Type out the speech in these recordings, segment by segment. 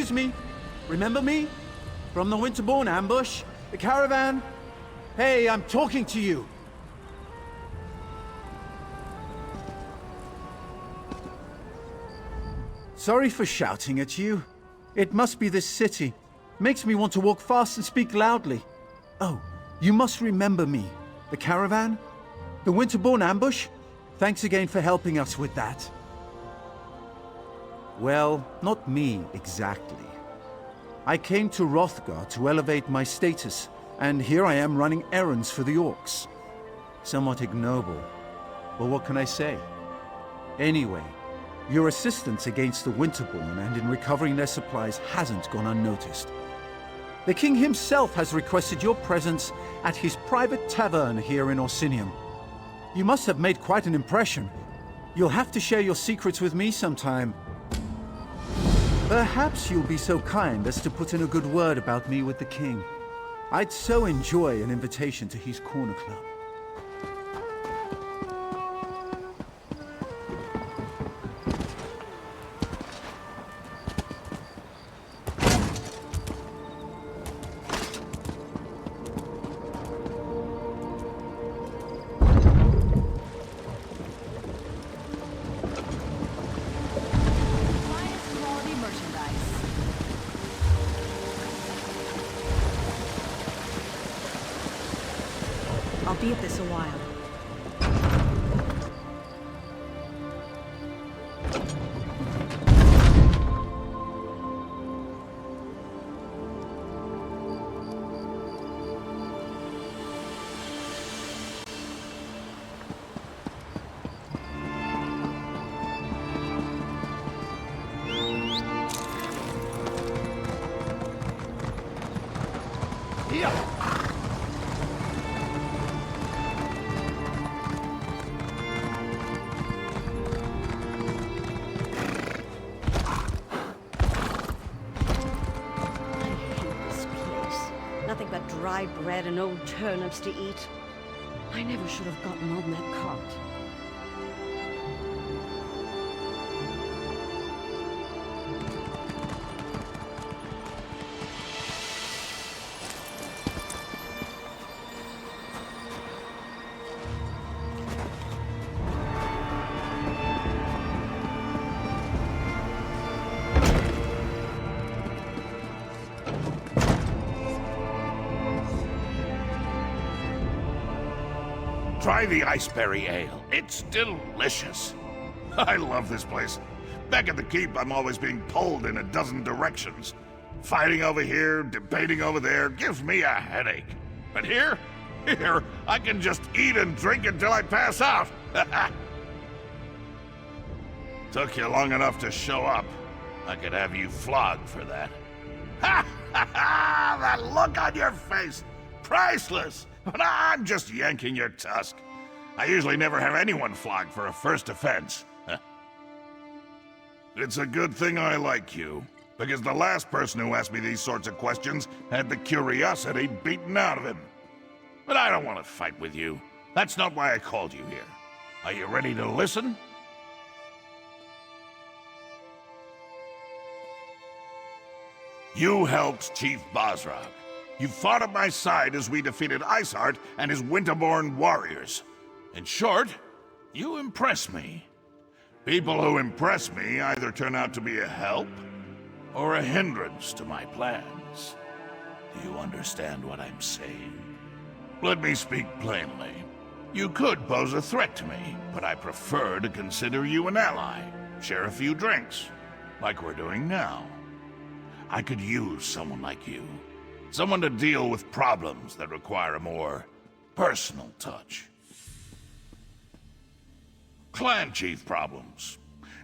recognize me? Remember me? From the Winterborn ambush? The caravan? Hey, I'm talking to you! Sorry for shouting at you. It must be this city. Makes me want to walk fast and speak loudly. Oh, you must remember me. The caravan? The Winterborn ambush? Thanks again for helping us with that. Well, not me exactly. I came to Hrothgar to elevate my status, and here I am running errands for the orcs. Somewhat ignoble, but what can I say? Anyway, your assistance against the Winterborn and in recovering their supplies hasn't gone unnoticed. The king himself has requested your presence at his private tavern here in Orsinium. You must have made quite an impression. You'll have to share your secrets with me sometime. Perhaps you'll be so kind as to put in a good word about me with the king. I'd so enjoy an invitation to his corner club. I'll be at this a while. Nothing but dry bread and old turnips to eat. I never should have gotten on that cart. Try the iceberry ale. It's delicious. I love this place. Back at the keep, I'm always being pulled in a dozen directions. Fighting over here, debating over there, gives me a headache. But here, I can just eat and drink until I pass out. Took you long enough to show up. I could have you flogged for that. Ha ha ha! That look on your face! Priceless! But I'm just yanking your tusk. I usually never have anyone flogged for a first offense. It's a good thing I like you, because the last person who asked me these sorts of questions had the curiosity beaten out of him. But I don't want to fight with you. That's not why I called you here. Are you ready to listen? You helped Chief Bazrog. You fought at my side as we defeated Iceheart and his Winterborn warriors. In short, you impress me. People who impress me either turn out to be a help or a hindrance to my plans. Do you understand what I'm saying? Let me speak plainly. You could pose a threat to me, but I prefer to consider you an ally. Share a few drinks, like we're doing now. I could use someone like you. Someone to deal with problems that require a more personal touch. Clan chief problems.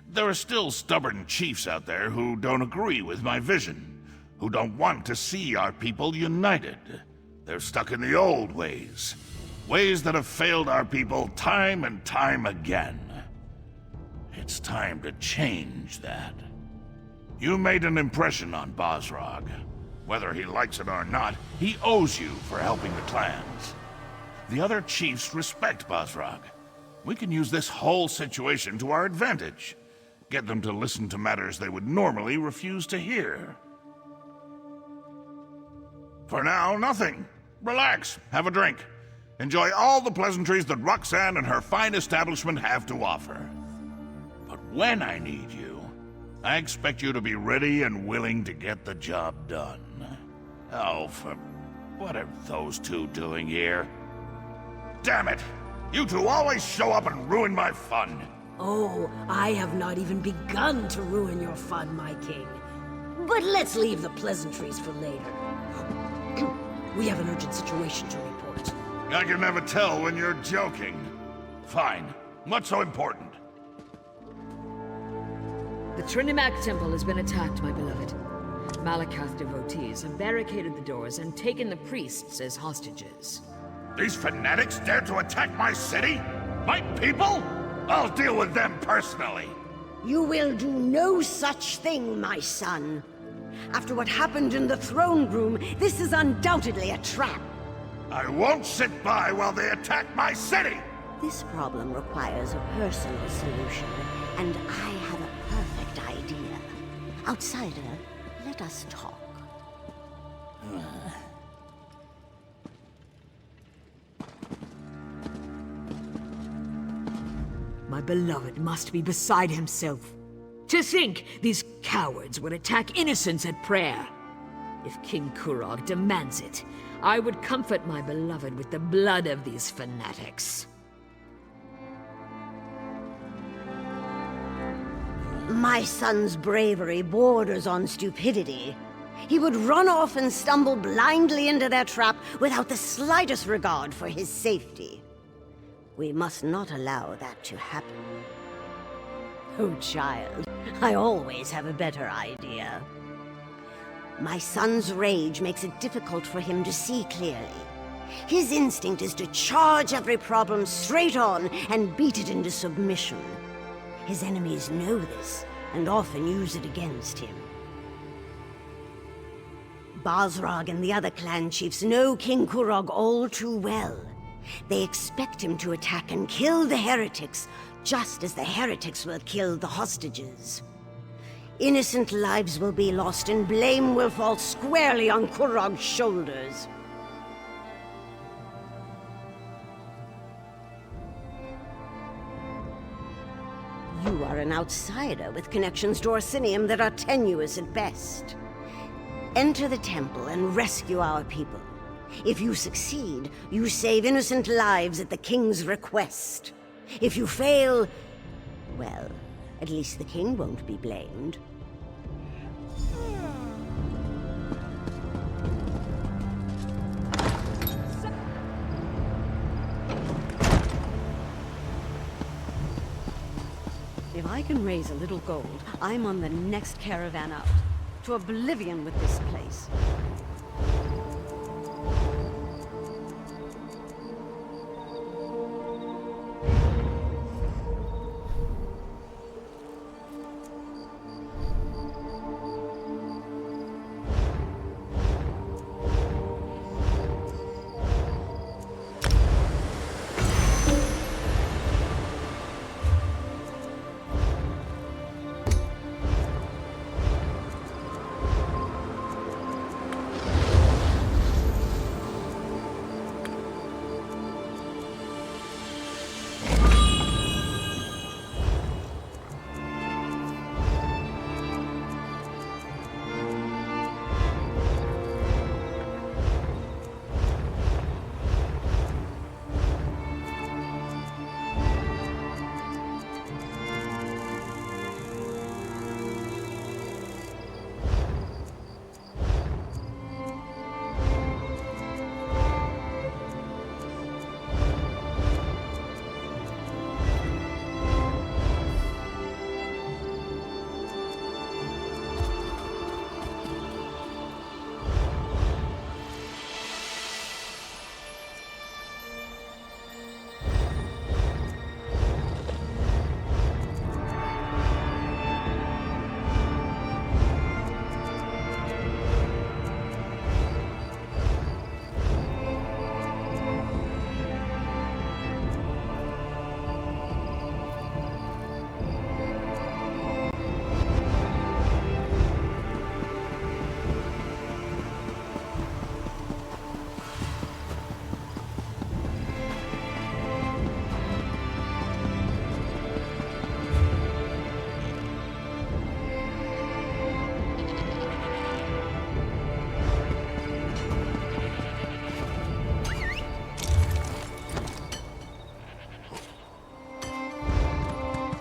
There are still stubborn chiefs out there who don't agree with my vision, who don't want to see our people united. They're stuck in the old ways, ways that have failed our people time and time again. It's time to change that. You made an impression on Bazrog. Whether he likes it or not, he owes you for helping the clans. The other chiefs respect Bazrog. We can use this whole situation to our advantage. Get them to listen to matters they would normally refuse to hear. For now, nothing. Relax, have a drink. Enjoy all the pleasantries that Roxanne and her fine establishment have to offer. But when I need you, I expect you to be ready and willing to get the job done. Oh, what are those two doing here? Damn it! You two always show up and ruin my fun. Oh, I have not even begun to ruin your fun, my king. But let's leave the pleasantries for later. We have an urgent situation to report. I can never tell when you're joking. Fine. What's so important? The Trinimac Temple has been attacked, my beloved. Malakath devotees have barricaded the doors and taken the priests as hostages. These fanatics dare to attack my city? My people? I'll deal with them personally. You will do no such thing, my son. After what happened in the throne room, this is undoubtedly a trap. I won't sit by while they attack my city! This problem requires a personal solution, and I have a perfect idea. Outsider, let us talk. My beloved must be beside himself. To think these cowards would attack innocents at prayer. If King Kurog demands it, I would comfort my beloved with the blood of these fanatics. My son's bravery borders on stupidity. He would run off and stumble blindly into their trap without the slightest regard for his safety. We must not allow that to happen. Oh, child, I always have a better idea. My son's rage makes it difficult for him to see clearly. His instinct is to charge every problem straight on and beat it into submission. His enemies know this, and often use it against him. Bazrog and the other clan chiefs know King Kurog all too well. They expect him to attack and kill the heretics, just as the heretics will kill the hostages. Innocent lives will be lost, and blame will fall squarely on Kurog's shoulders. You are an outsider with connections to Orsinium that are tenuous at best. Enter the temple and rescue our people. If you succeed, you save innocent lives at the king's request. If you fail, well, at least the king won't be blamed. If I can raise a little gold, I'm on the next caravan out. To oblivion with this place.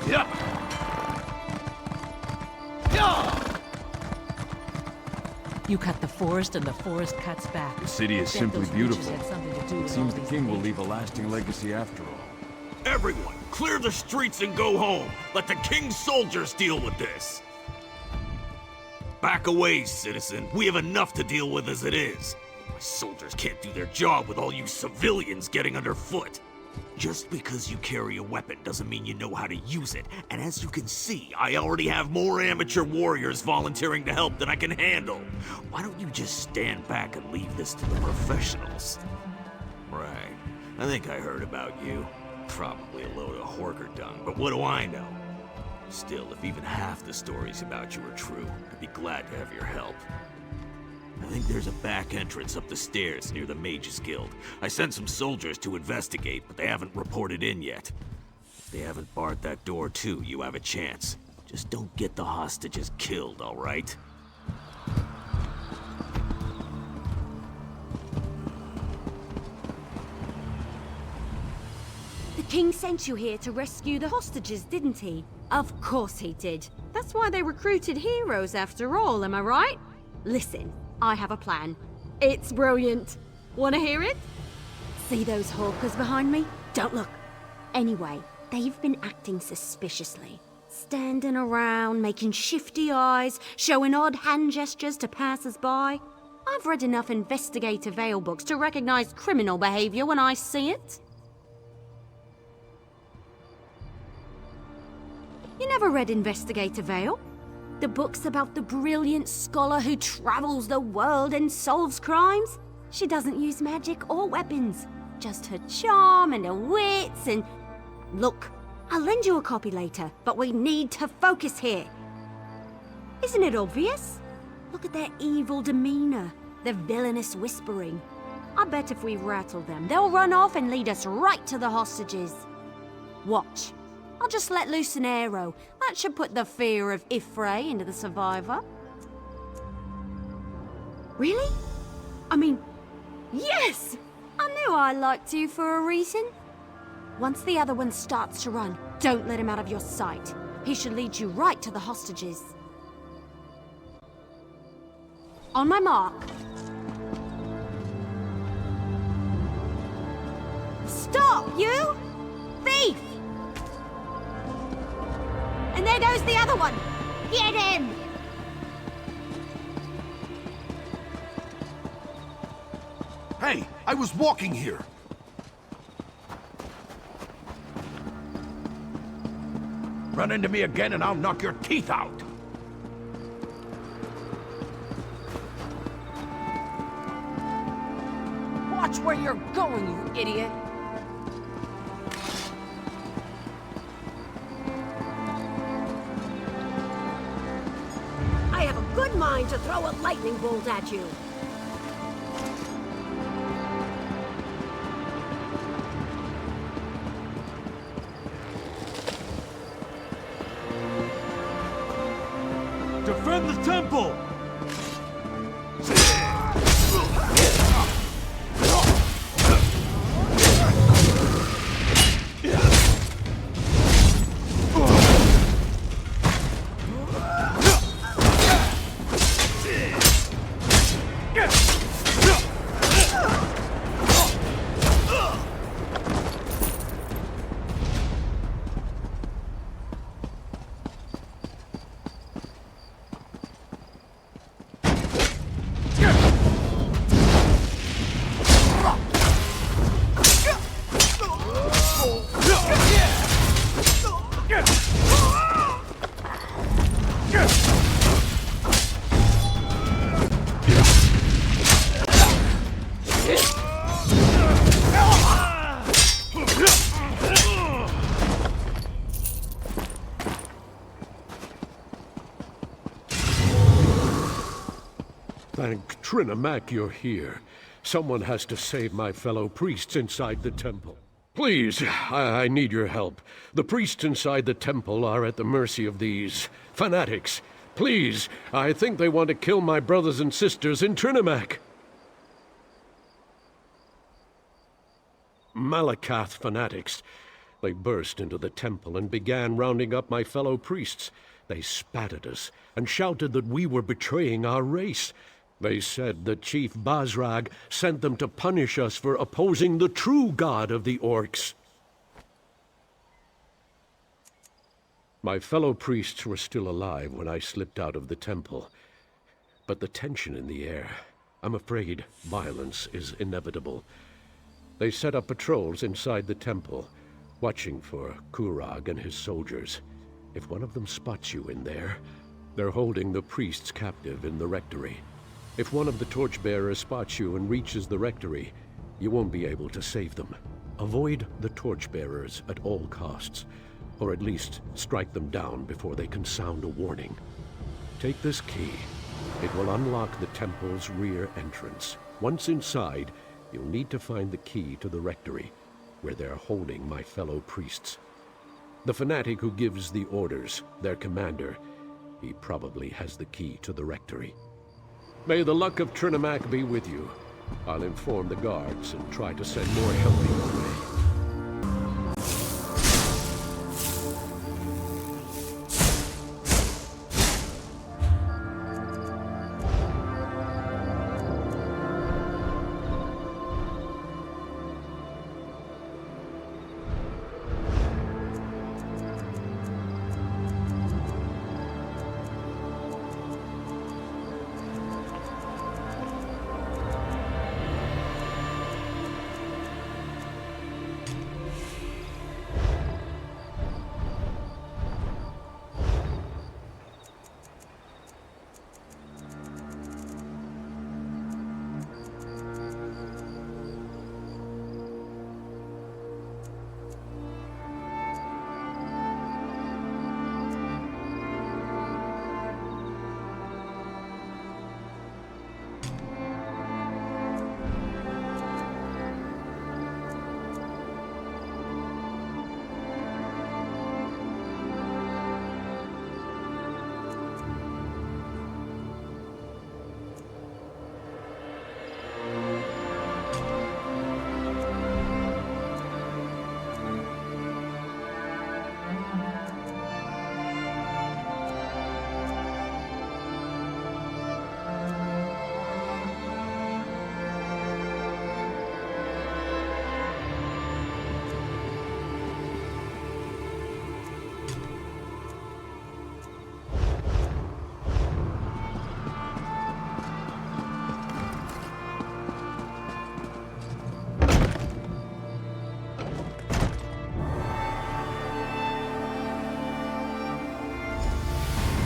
Yeah. Yeah. You cut the forest and the forest cuts back. The city is Bet simply those witches beautiful. had something to do It with seems all the these king will things. leave a lasting legacy after all. Everyone, clear the streets and go home. Let the king's soldiers deal with this. Back away, citizen. We have enough to deal with as it is. My soldiers can't do their job with all you civilians getting underfoot. Just because you carry a weapon doesn't mean you know how to use it. And as you can see, I already have more amateur warriors volunteering to help than I can handle. Why don't you just stand back and leave this to the professionals? Right. I think I heard about you. Probably a load of horker dung, but what do I know? Still, if even half the stories about you are true, I'd be glad to have your help. I think there's a back entrance up the stairs near the Mages Guild. I sent some soldiers to investigate, but they haven't reported in yet. If they haven't barred that door too, you have a chance. Just don't get the hostages killed, all right? The king sent you here to rescue the hostages, didn't he? Of course he did. That's why they recruited heroes after all, am I right? Listen, I have a plan. It's brilliant. Wanna hear it? See those hawkers behind me? Don't look. Anyway, they've been acting suspiciously. Standing around, making shifty eyes, showing odd hand gestures to passers-by. I've read enough investigator Vale books to recognize criminal behavior when I see it. You never read Investigator Vale? The book's about the brilliant scholar who travels the world and solves crimes. She doesn't use magic or weapons, just her charm and her wits and... Look, I'll lend you a copy later, but we need to focus here. Isn't it obvious? Look at their evil demeanor, their villainous whispering. I bet if we rattle them, they'll run off and lead us right to the hostages. Watch. I'll just let loose an arrow. That should put the fear of Ifray into the survivor. Really? I mean, yes! I knew I liked you for a reason. Once the other one starts to run, don't let him out of your sight. He should lead you right to the hostages. On my mark. Stop, you! Thief! And there goes the other one! Get him! Hey, I was walking here. Run into me again and I'll knock your teeth out. Watch where you're going, you idiot! I have a good mind to throw a lightning bolt at you. Defend the temple! Thank Trinamak you're here. Someone has to save my fellow priests inside the temple. Please, I need your help. The priests inside the temple are at the mercy of these fanatics. Please, I think they want to kill my brothers and sisters in Trinamak. Malakath fanatics. They burst into the temple and began rounding up my fellow priests. They spat at us and shouted that we were betraying our race. They said that Chief Bazrog sent them to punish us for opposing the true god of the orcs. My fellow priests were still alive when I slipped out of the temple. But the tension in the air, I'm afraid violence is inevitable. They set up patrols inside the temple, watching for Kurag and his soldiers. If one of them spots you in there, they're holding the priests captive in the rectory. If one of the torchbearers spots you and reaches the rectory, you won't be able to save them. Avoid the torchbearers at all costs, or at least strike them down before they can sound a warning. Take this key. It will unlock the temple's rear entrance. Once inside, you'll need to find the key to the rectory, where they're holding my fellow priests. The fanatic who gives the orders, their commander, he probably has the key to the rectory. May the luck of Trinamak be with you. I'll inform the guards and try to send more help your way.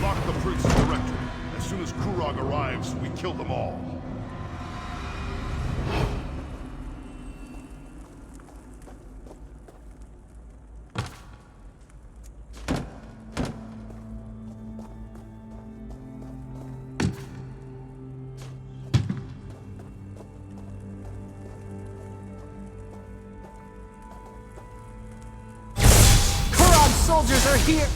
Lock the priests in the rectory. As soon as Kurog arrives, we kill them all. Kurog's soldiers are here!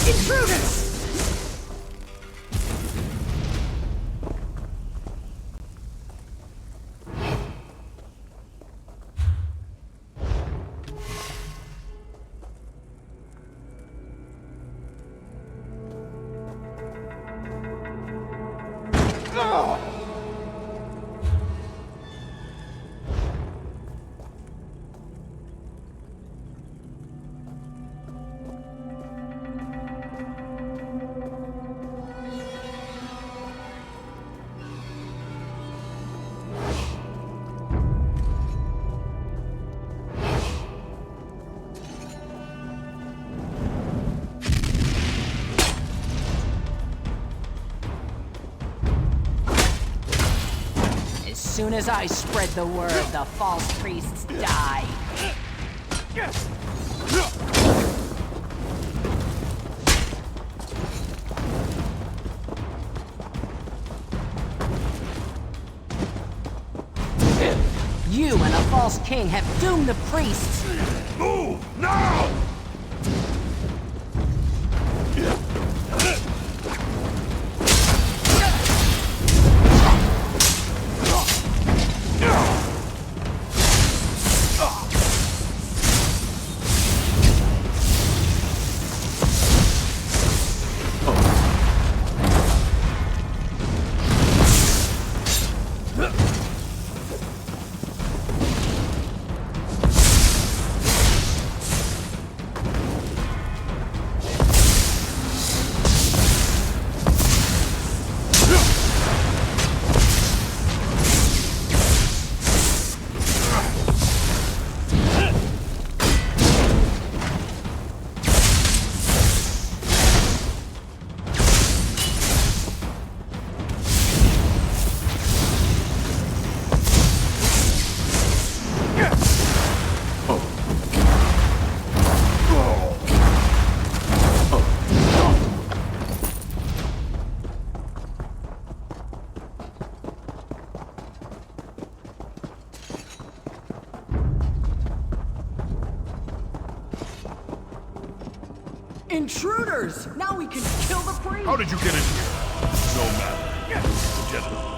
Intruders! soon as I spread the word, the false priests die. You and a false king have doomed the priests. Move now! Intruders! Now we can kill the priest! How did you get in here? No matter. Gentlemen.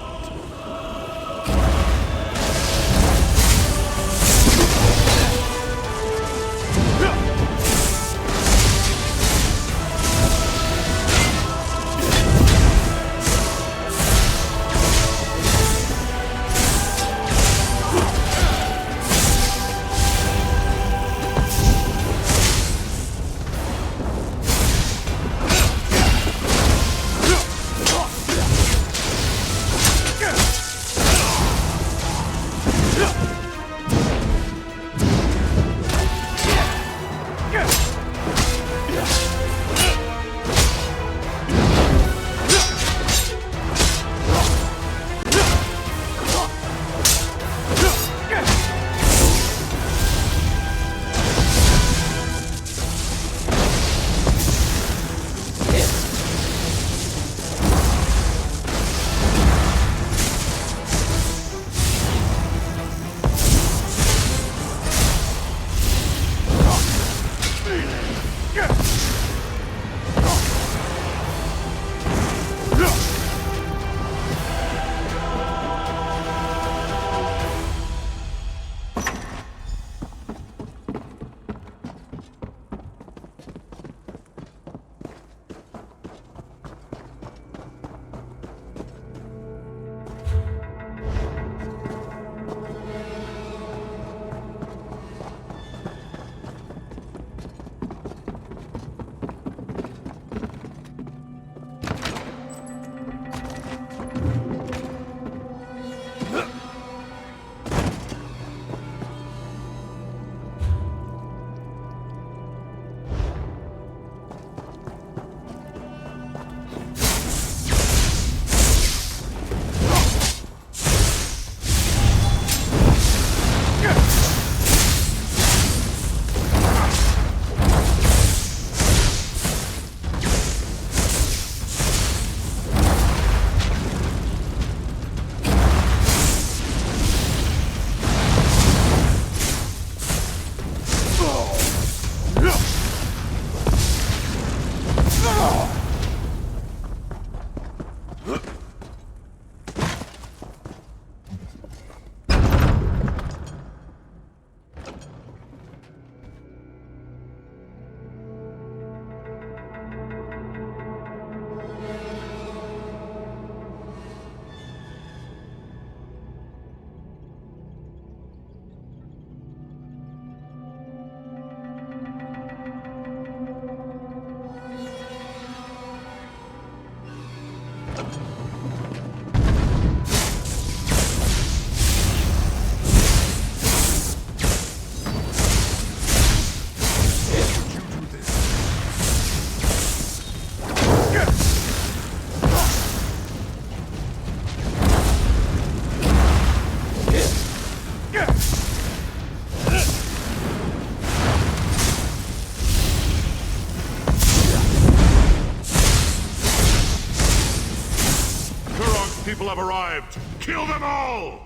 people have arrived! Kill them all!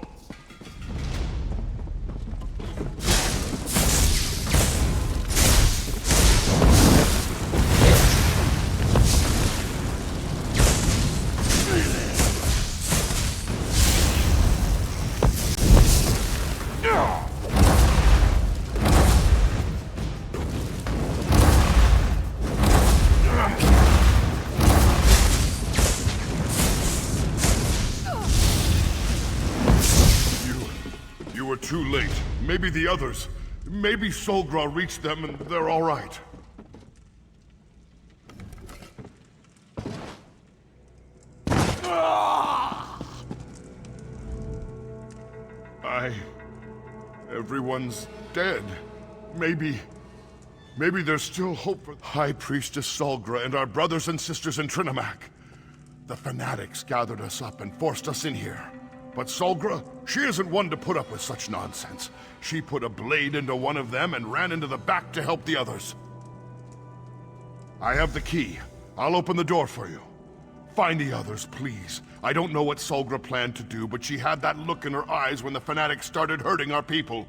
You were too late. Maybe the others. Maybe Solgra reached them and they're all right. Everyone's dead. Maybe there's still hope for High Priestess Solgra and our brothers and sisters in Trinimac. The fanatics gathered us up and forced us in here. But Solgra, she isn't one to put up with such nonsense. She put a blade into one of them and ran into the back to help the others. I have the key. I'll open the door for you. Find the others, please. I don't know what Solgra planned to do, but she had that look in her eyes when the fanatics started hurting our people.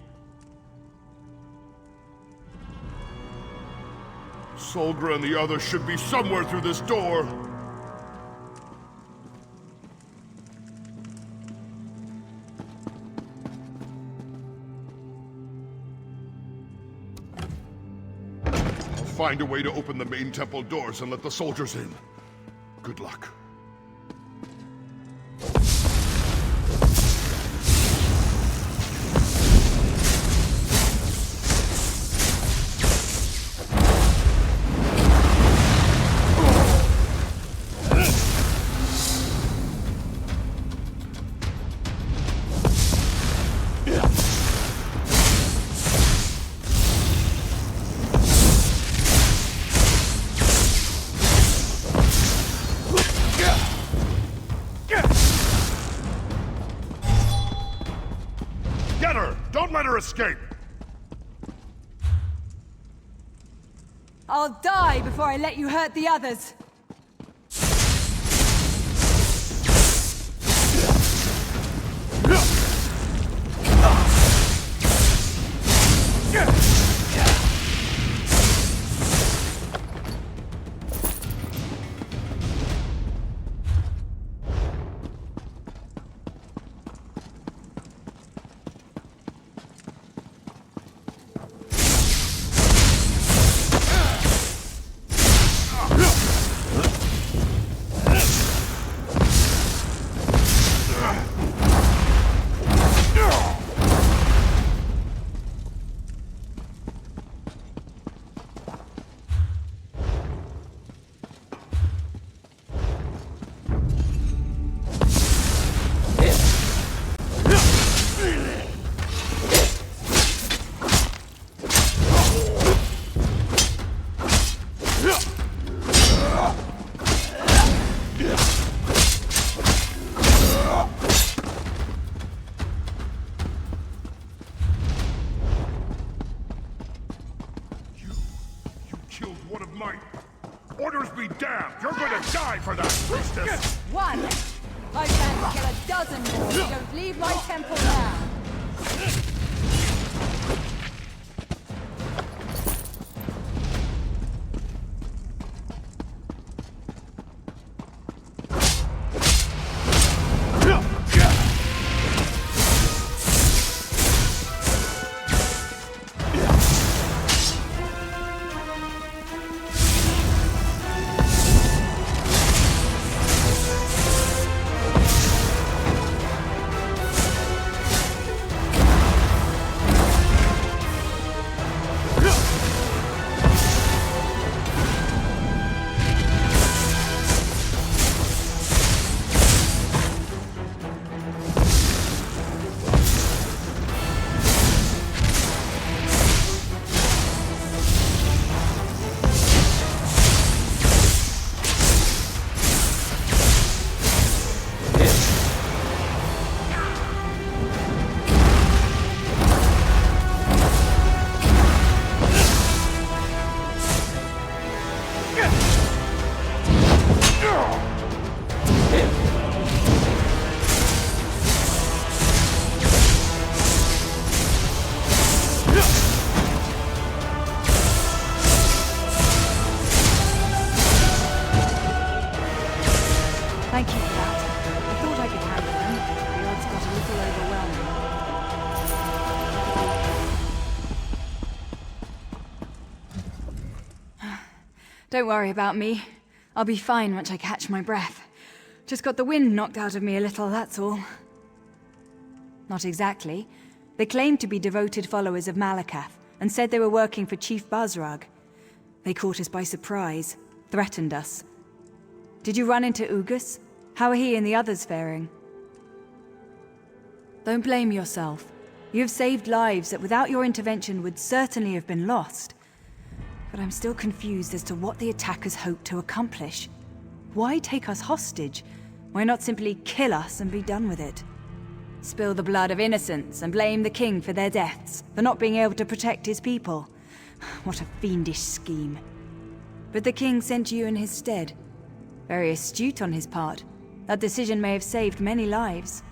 Solgra and the others should be somewhere through this door. I'll find a way to open the main temple doors and let the soldiers in. Good luck. Don't let her escape! I'll die before I let you hurt the others! Orders be damned! You're gonna die for that, priestess! One! I plan to kill a dozen more if you don't leave my temple now! Don't worry about me. I'll be fine once I catch my breath. Just got the wind knocked out of me a little, that's all. Not exactly. They claimed to be devoted followers of Malakath, and said they were working for Chief Bazrog. They caught us by surprise, threatened us. Did you run into Ugus? How are he and the others faring? Don't blame yourself. You have saved lives that without your intervention would certainly have been lost. But I'm still confused as to what the attackers hoped to accomplish. Why take us hostage? Why not simply kill us and be done with it? Spill the blood of innocents and blame the king for their deaths, for not being able to protect his people. What a fiendish scheme. But the king sent you in his stead. Very astute on his part. That decision may have saved many lives.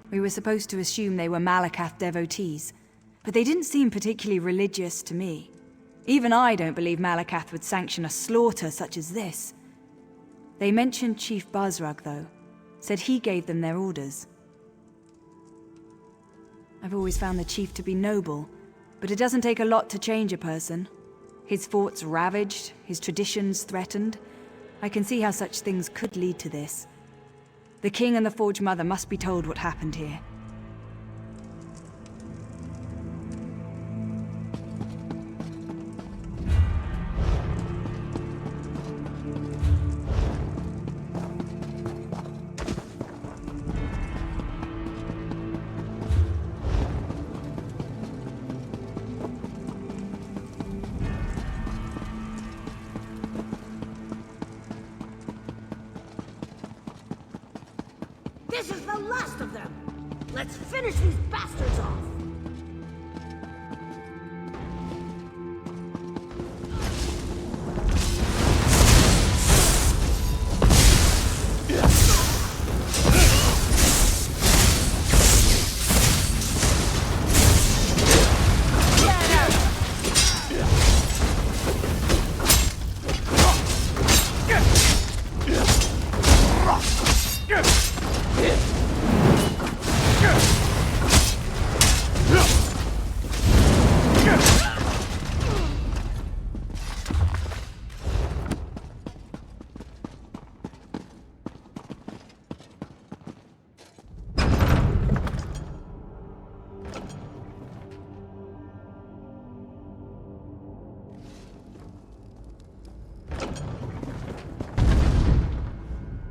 We were supposed to assume they were Malakath devotees, but they didn't seem particularly religious to me. Even I don't believe Malakath would sanction a slaughter such as this. They mentioned Chief Bazrog, though. Said he gave them their orders. I've always found the chief to be noble, but it doesn't take a lot to change a person. His forts ravaged, his traditions threatened. I can see how such things could lead to this. The king and the Forge Mother must be told what happened here. This is the last of them! Let's finish these bastards off!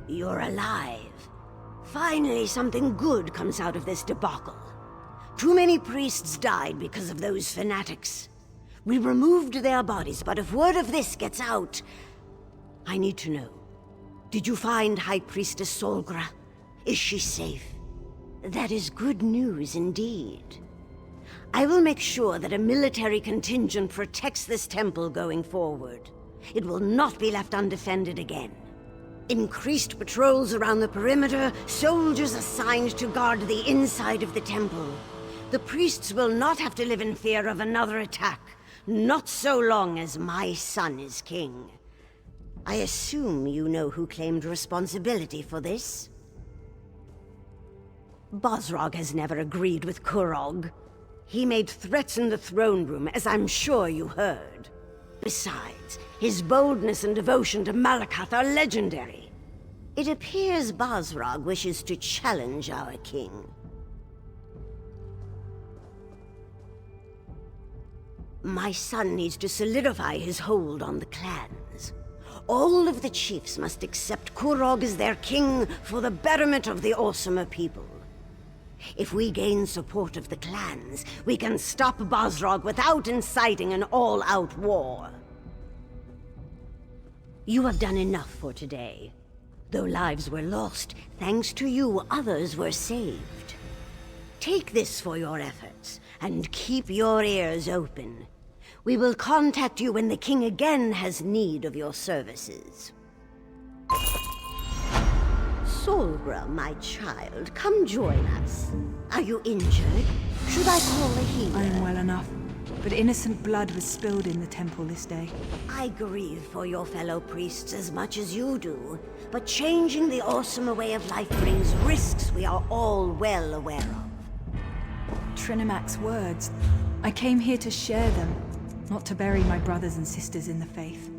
You're alive. Finally, something good comes out of this debacle. Too many priests died because of those fanatics. We removed their bodies, but if word of this gets out... I need to know. Did you find High Priestess Solgra? Is she safe? That is good news indeed. I will make sure that a military contingent protects this temple going forward. It will not be left undefended again. Increased patrols around the perimeter, soldiers assigned to guard the inside of the temple. The priests will not have to live in fear of another attack, not so long as my son is king. I assume you know who claimed responsibility for this? Bazrog has never agreed with Kurog. He made threats in the throne room, as I'm sure you heard. Besides, his boldness and devotion to Malakath are legendary. It appears Bazrog wishes to challenge our king. My son needs to solidify his hold on the clans. All of the chiefs must accept Kurog as their king for the betterment of the Orsimer people. If we gain support of the clans, we can stop Bazrog without inciting an all-out war. You have done enough for today. Though lives were lost, thanks to you, others were saved. Take this for your efforts, and keep your ears open. We will contact you when the king again has need of your services. Solgra, my child, come join us. Are you injured? Should I call a healer? I am well enough, but innocent blood was spilled in the temple this day. I grieve for your fellow priests as much as you do, but changing the Orsimer way of life brings risks we are all well aware of. Trinimac's words. I came here to share them. not to bury my brothers and sisters in the faith.